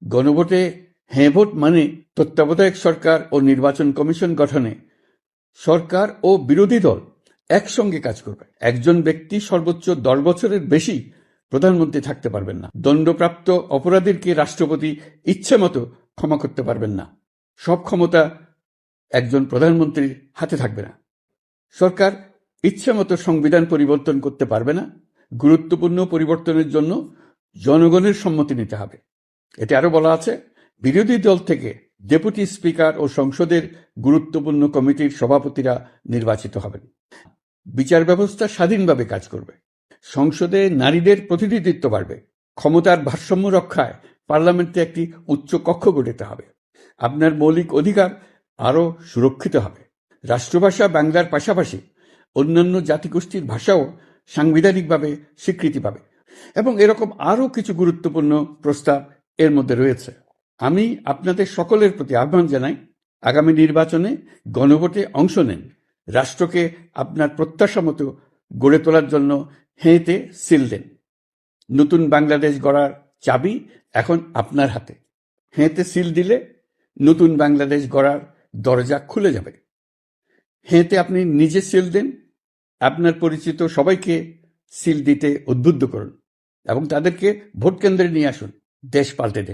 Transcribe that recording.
গণভোটে হ্যাঁ ভোট মানে তত্ত্বাবধায়ক সরকার ও নির্বাচন কমিশন গঠনে সরকার ও বিরোধী দল একসঙ্গে কাজ করবে। একজন ব্যক্তি সর্বোচ্চ 10 বছরের বেশি প্রধানমন্ত্রী থাকতে পারবেন না। দণ্ডপ্রাপ্ত অপরাধীকে রাষ্ট্রপতি ইচ্ছে মতো ক্ষমা করতে পারবেন না। সব ক্ষমতা একজন প্রধানমন্ত্রীর হাতে থাকবে না। সরকার ইচ্ছে মতো সংবিধান পরিবর্তন করতে পারবে না। গুরুত্বপূর্ণ পরিবর্তনের জন্য জনগণের সম্মতি নিতে হবে। এতে আরো বলা আছে, বিরোধী দল থেকে ডেপুটি স্পিকার ও সংসদের গুরুত্বপূর্ণ কমিটির সভাপতিরা নির্বাচিত হবেন। বিচার ব্যবস্থা স্বাধীনভাবে কাজ করবে। সংসদে নারীদের প্রতিনিধিত্ব বাড়বে। ক্ষমতার ভারসাম্য রক্ষায় পার্লামেন্টে একটি উচ্চ কক্ষ গঠিত হবে। আপনার মৌলিক অধিকার আরও সুরক্ষিত হবে। রাষ্ট্রভাষা বাংলার পাশাপাশি অন্যান্য জাতিগোষ্ঠীর ভাষাও সাংবিধানিকভাবে স্বীকৃতি পাবে এবং এরকম আরও কিছু গুরুত্বপূর্ণ প্রস্তাব এর মধ্যে রয়েছে। আমি আপনাদের সকলের প্রতি আহ্বান জানাই, আগামী নির্বাচনে গণভোটে অংশ নেন। রাষ্ট্রকে আপনার প্রত্যাশা মতো গড়ে তোলার জন্য হেঁতে সিল দেন। নতুন বাংলাদেশ গড়ার চাবি এখন আপনার হাতে। হেঁতে সিল দিলে নতুন বাংলাদেশ গড়ার দরজা খুলে যাবে। হেঁতে আপনি নিজে সিল দেন, আপনার পরিচিত সবাইকে সিল দিতে উদ্বুদ্ধ করুন এবং তাদেরকে ভোট কেন্দ্রে নিয়ে আসুন। দেশ পাল্টে দেন।